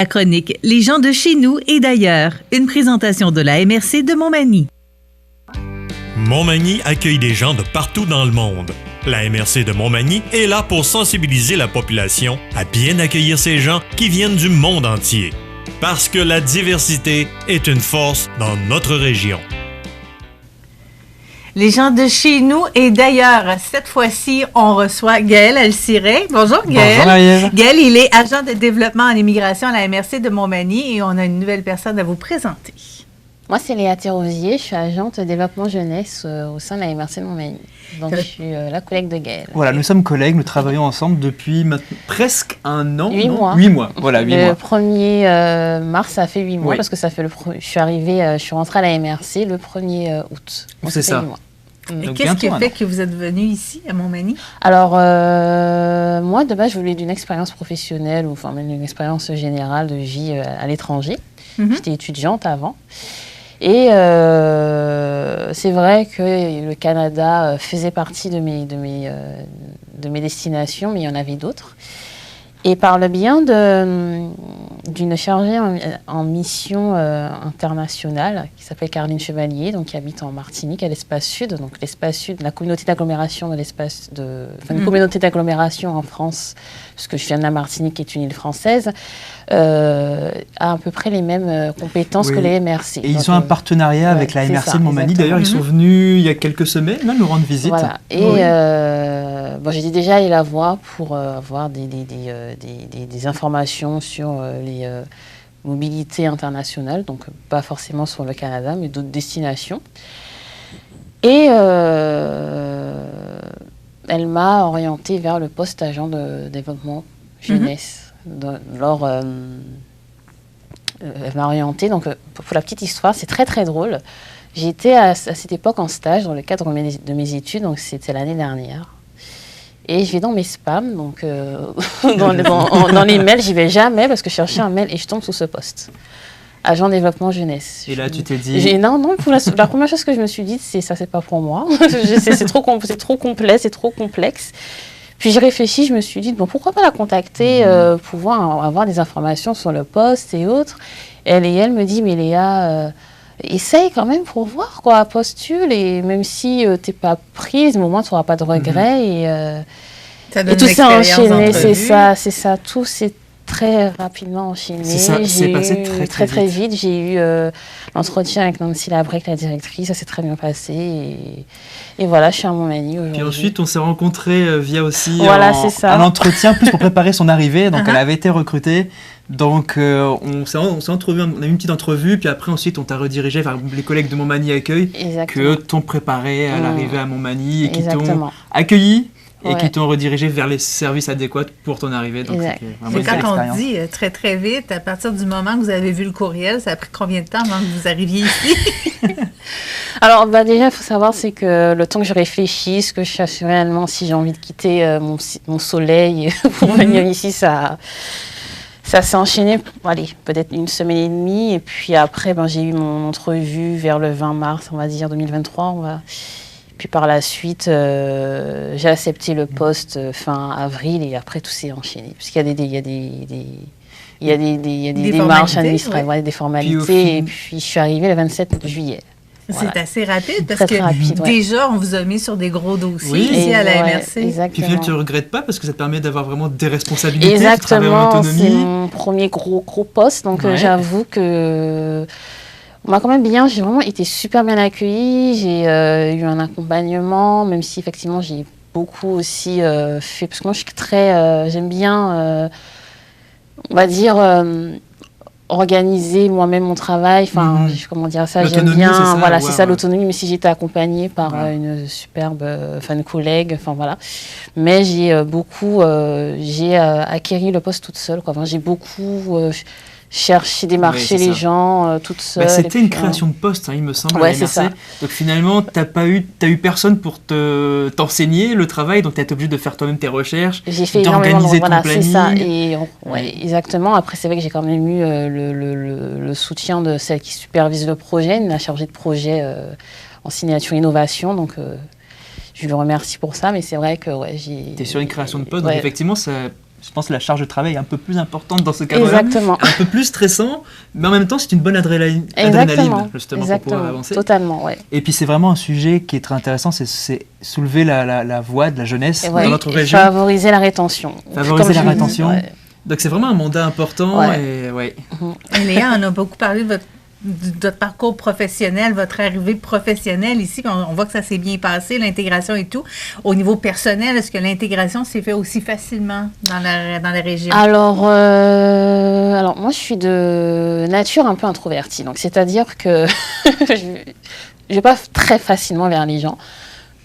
La chronique Les gens de chez nous et d'ailleurs, une présentation de la MRC de Montmagny. Montmagny accueille des gens de partout dans le monde. La MRC de Montmagny est là pour sensibiliser la population à bien accueillir ces gens qui viennent du monde entier. Parce que la diversité est une force dans notre région. Les gens de chez nous et d'ailleurs, cette fois-ci, on reçoit Gaël Alciré. Bonjour Gaël. Bonjour Marie-Ève. Gaël, il est agent de développement en immigration à la MRC de Montmagny et on a une nouvelle personne à vous présenter. Moi, c'est Léa Thérosier, je suis agente de développement jeunesse au sein de la MRC de Montmagny. Donc, je suis la collègue de Gaël. Voilà, nous sommes collègues, nous travaillons ensemble depuis presque un an. 8 mois. 8 mois, voilà, 8 mois. Le 1er mars, ça fait 8 mois, Oui. parce que ça fait je suis rentrée à la MRC le 1er août. Donc, C'est ça. 8 mois. Et Donc, qu'est-ce qui bientôt a fait un an. que vous êtes venu ici, à Montmagny? Alors, moi, de base, je voulais d'une expérience professionnelle, ou enfin même une expérience générale de vie à l'étranger. J'étais étudiante avant. Et c'est vrai que le Canada faisait partie de mes destinations, mais il y en avait d'autres. Et par le bien d'une chargée en mission internationale qui s'appelle Caroline Chevalier, donc qui habite en Martinique, à l'Espace Sud. Donc l'Espace Sud, la communauté d'agglomération une communauté d'agglomération en France, puisque je viens de la Martinique, qui est une île française, a à peu près les mêmes compétences que les MRC. Et ils ont un partenariat avec la c'est MRC ça, de Montmagny. exactement. D'ailleurs, ils sont venus il y a quelques semaines là, nous rendre visite. Voilà. Et Oui. j'ai déjà allé la voir pour avoir des informations sur les mobilités internationales, donc pas forcément sur le Canada, mais d'autres destinations. Et elle m'a orientée vers le poste agent de développement jeunesse. Elle m'a orientée, donc pour la petite histoire, c'est très très drôle. J'étais à cette époque en stage dans le cadre de mes études, donc c'était l'année dernière. Et je vais dans mes spams, donc dans les mails, j'y vais jamais parce que je cherchais un mail et je tombe sous ce poste. Agent développement jeunesse. Et là, tu t'es dit... Non, la première chose que je me suis dit, c'est ça, c'est pas pour moi. c'est trop complet, c'est trop complexe. Puis j'ai réfléchi, je me suis dit, bon, pourquoi pas la contacter, pouvoir avoir des informations sur le poste et autres. Elle me dit, mais Léa, essaye quand même pour voir, quoi, postule. Et même si t'es pas prise, mais au moins tu n'auras pas de regrets. Et tout s'est enchaîné, c'est ça. Tout s'est très rapidement enchaîné. C'est ça, c'est passé très vite. J'ai eu l'entretien avec Nancy Labrec, la directrice, ça s'est très bien passé. Et voilà, je suis à Montmagny aujourd'hui. Puis ensuite, on s'est rencontrés via aussi un entretien, plus pour préparer son arrivée. Donc, elle avait été recrutée. Donc, on s'est entrevus, on a eu une petite entrevue. Puis après, ensuite, on t'a redirigé vers les collègues de Montmagny Accueil que t'ont préparé à l'arrivée à Montmagny et qui t'ont accueilli. Et qui t'ont redirigé vers les services adéquats pour ton arrivée. Donc, c'est quand on dit très, très vite, à partir du moment que vous avez vu le courriel, ça a pris combien de temps avant que vous arriviez ici? Alors, déjà, il faut savoir, c'est que le temps que je réfléchisse, que je sache réellement si j'ai envie de quitter mon soleil pour venir ici, ça s'est enchaîné, peut-être une semaine et demie. Et puis après, j'ai eu mon entrevue vers le 20 mars, on va dire, 2023. Puis par la suite, j'ai accepté le poste fin avril et après tout s'est enchaîné. Puisqu'il y a des démarches administratives, des formalités. Et puis je suis arrivée le 27 juillet. Voilà. C'est assez rapide parce que rapide, déjà, on vous a mis sur des gros dossiers ici à la MRC. Puis tu ne regrettes pas parce que ça te permet d'avoir vraiment des responsabilités. Exactement, c'est mon premier gros poste. Donc j'avoue que... On m'a quand même j'ai vraiment été super bien accueillie, j'ai eu un accompagnement, même si effectivement j'ai beaucoup aussi fait, parce que moi je suis j'aime bien, on va dire, organiser moi-même mon travail, comment dire ça, j'aime bien, c'est ça l'autonomie, mais si j'étais accompagnée par une superbe une collègue, voilà. Mais j'ai acquéri le poste toute seule, quoi. J'ai beaucoup... chercher, démarcher les gens toute seule. C'était une création de poste, il me semble, à la MRC. Donc finalement, t'as eu personne pour t'enseigner le travail, donc tu été obligé de faire toi-même tes recherches, d'organiser ton planning. C'est ça. Et exactement. Après, c'est vrai que j'ai quand même eu le soutien de celle qui supervise le projet, la chargée de projet en signature innovation. Donc, je lui remercie pour ça, mais c'est vrai que T'es sur une création de poste, donc effectivement, ça je pense que la charge de travail est un peu plus importante dans ce cadre-là. Exactement. Un peu plus stressant, mais en même temps, c'est une bonne adrénaline justement, pour pouvoir avancer. Totalement, ouais. Et puis, c'est vraiment un sujet qui est très intéressant, c'est soulever la voix de la jeunesse dans notre région. Favoriser la rétention. Favoriser la rétention. Ouais. Donc, c'est vraiment un mandat important. Et Léa, on a beaucoup parlé de votre parcours professionnel, votre arrivée professionnelle ici. On voit que ça s'est bien passé, l'intégration et tout. Au niveau personnel, est-ce que l'intégration s'est fait aussi facilement dans la région? Alors, moi, je suis de nature un peu introvertie. Donc, c'est-à-dire que je vais pas très facilement vers les gens.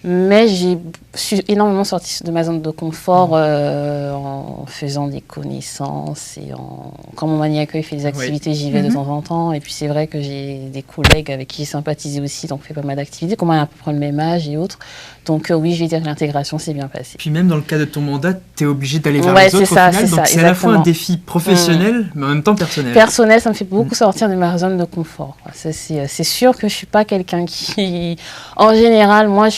Mais je suis énormément sortie de ma zone de confort en faisant des connaissances et quand mon mani accueil fait des activités, j'y vais de temps en temps. Et puis c'est vrai que j'ai des collègues avec qui j'ai sympathisé aussi, donc on fait pas mal d'activités, comme on a à peu près le même âge et autres. Donc oui, je vais dire que l'intégration s'est bien passée. Puis même dans le cas de ton mandat, tu es obligé d'aller vers les autres au final, donc c'est à la fois un défi professionnel, mais en même temps personnel. Personnel, ça me fait beaucoup sortir de ma zone de confort. C'est sûr que je suis pas quelqu'un qui... En général, moi, je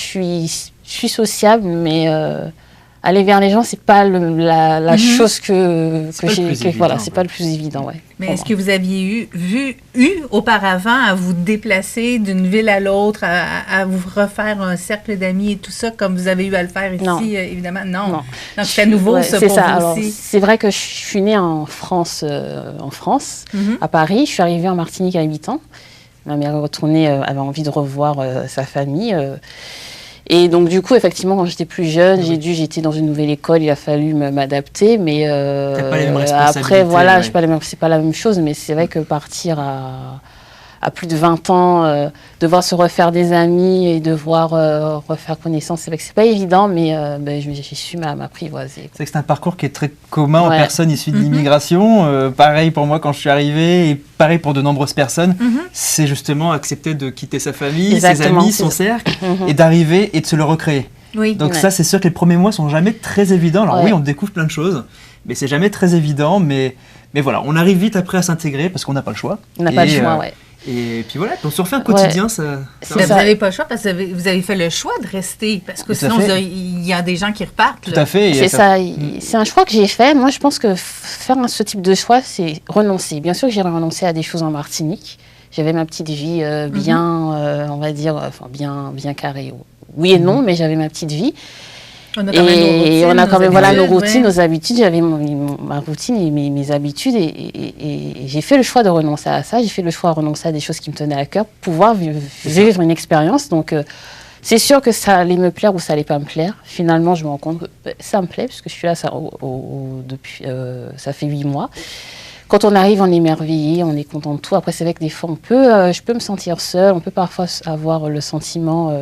suis sociable, mais aller vers les gens, c'est pas la chose que j'ai. Voilà, c'est pas le plus évident, ouais. Mais est-ce que vous aviez eu auparavant à vous déplacer d'une ville à l'autre, à vous refaire un cercle d'amis et tout ça, comme vous avez eu à le faire ici, évidemment? Non. Donc, c'est nouveau, ça, pour vous Alors, aussi. c'est vrai que je suis née en France, à Paris. Je suis arrivée en Martinique à 8 ans. Ma mère est retournée, avait envie de revoir sa famille. Et donc, du coup, effectivement, quand j'étais plus jeune, j'étais dans une nouvelle école, il a fallu m'adapter, mais t'as pas les mêmes responsabilités. Après, voilà, c'est pas la même chose, mais c'est vrai que partir à plus de 20 ans, devoir se refaire des amis et devoir refaire connaissance, c'est vrai que c'est pas évident, mais j'ai su m'apprivoiser. C'est vrai que c'est un parcours qui est très commun aux personnes issues de l'immigration. Pareil pour moi quand je suis arrivée, et pareil pour de nombreuses personnes. C'est justement accepter de quitter sa famille, ses amis, son cercle, et d'arriver et de se le recréer. Donc ça, c'est sûr que les premiers mois sont jamais très évidents. Alors oui, on découvre plein de choses, mais c'est jamais très évident. Mais voilà, on arrive vite après à s'intégrer parce qu'on n'a pas le choix. On n'a pas le choix, Et puis voilà, on se refait un quotidien. Vous n'avez pas le choix parce que vous avez fait le choix de rester, parce que sinon il y a des gens qui repartent. Tout à fait. C'est ça. C'est un choix que j'ai fait. Moi, je pense que faire ce type de choix, c'est renoncer. Bien sûr que j'ai renoncé à des choses en Martinique. J'avais ma petite vie bien, on va dire, bien carrée. Oui et non, mais j'avais ma petite vie. On a quand même nos routines, nos habitudes. J'avais ma routine et mes habitudes et j'ai fait le choix de renoncer à ça. J'ai fait le choix de renoncer à des choses qui me tenaient à cœur pour pouvoir vivre une expérience. Donc, c'est sûr que ça allait me plaire ou ça allait pas me plaire. Finalement, je me rends compte que ça me plaît puisque je suis là depuis, ça fait 8 mois. Quand on arrive, on est émerveillé, on est content de tout. Après, c'est vrai que des fois, je peux me sentir seule. On peut parfois avoir le sentiment...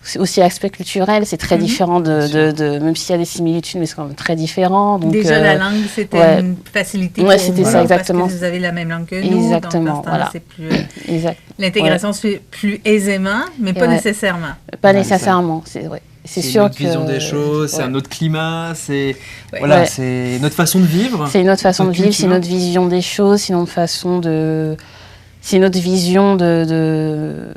c'est aussi l'aspect culturel, c'est très différent même s'il y a des similitudes, mais c'est quand même très différent. Donc, déjà, la langue, c'était une facilité pour c'était ça, exactement. Parce que vous avez la même langue que nous. Exactement, donc dans ce temps-là, c'est plus... L'intégration se fait plus aisément, mais pas nécessairement. Pas nécessairement, c'est vrai. C'est sûr une autre vision des choses, c'est un autre climat, c'est une autre façon de vivre. C'est une autre façon de vivre, c'est une autre vision des choses, c'est une autre façon de... C'est une autre vision de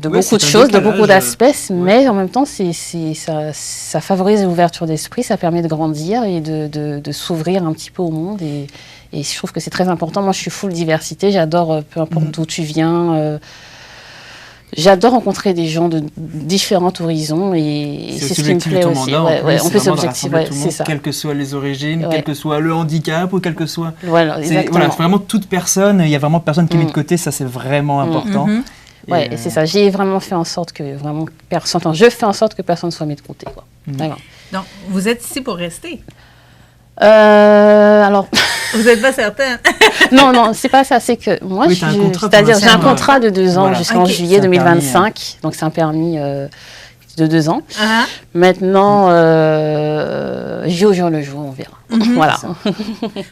beaucoup de choses, de beaucoup d'aspects, mais en même temps, ça favorise l'ouverture d'esprit, ça permet de grandir et de s'ouvrir un petit peu au monde. Et je trouve que c'est très important. Moi, je suis full diversité, j'adore, peu importe d'où tu viens, j'adore rencontrer des gens de différents horizons et c'est ce qui me plaît aussi. On peut s'objectiver, c'est ça. Quelles que soient les origines, quel que soit le handicap ou quel que soit... Exactement. Vraiment toute personne, il y a vraiment personne qui est mis de côté, ça c'est vraiment important. Et c'est ça, j'ai vraiment fait en sorte que je fais en sorte que personne ne soit mis de côté. Vraiment. Donc, vous êtes ici pour rester? Alors... Vous n'êtes pas certaine? Non, c'est pas ça. C'est que moi, j'ai un contrat de 2 ans jusqu'en juillet 2025. Donc, c'est un permis de 2 ans. Maintenant, j'y au jour le jour, on verra. Voilà.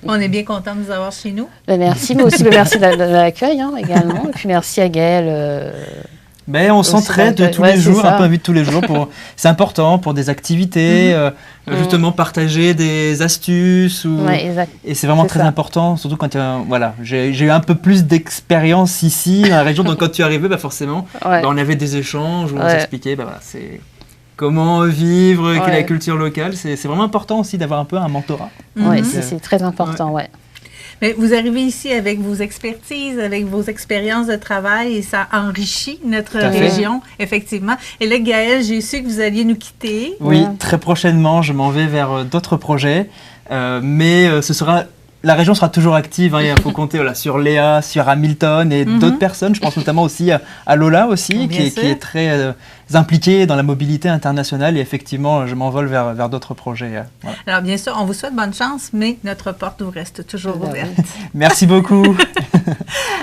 On est bien content de vous avoir chez nous. Merci, mais aussi merci de l'accueil également. Et puis, merci à Gaëlle. On s'entraide tous les jours, un peu vite tous les jours. C'est important pour des activités, justement partager des astuces. Et c'est vraiment très important, surtout quand j'ai eu un peu plus d'expérience ici, dans la région. Donc quand tu es arrivé, forcément, on avait des échanges où on s'expliquait. comment vivre, quelle est la culture locale. C'est vraiment important aussi d'avoir un peu un mentorat. Oui, c'est très important, ouais. Mais vous arrivez ici avec vos expertises, avec vos expériences de travail et ça enrichit notre région, effectivement. Et là, Gaël, j'ai su que vous alliez nous quitter. Oui, très prochainement, je m'en vais vers d'autres projets, mais la région sera toujours active. Hein, il faut compter sur Léa, sur Hamilton et d'autres personnes. Je pense notamment aussi à Lola aussi, qui est très impliquée dans la mobilité internationale. Et effectivement, je m'envole vers d'autres projets. Voilà. Alors bien sûr, on vous souhaite bonne chance, mais notre porte vous reste toujours ouverte. Merci beaucoup.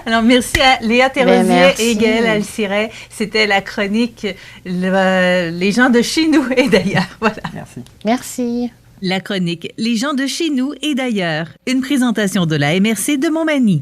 Alors merci à Léa Thérosier et Gaël Alcirey. C'était la chronique Les gens de chez nous et d'ailleurs. Voilà. Merci. La chronique Les gens de chez nous et d'ailleurs, une présentation de la MRC de Montmagny.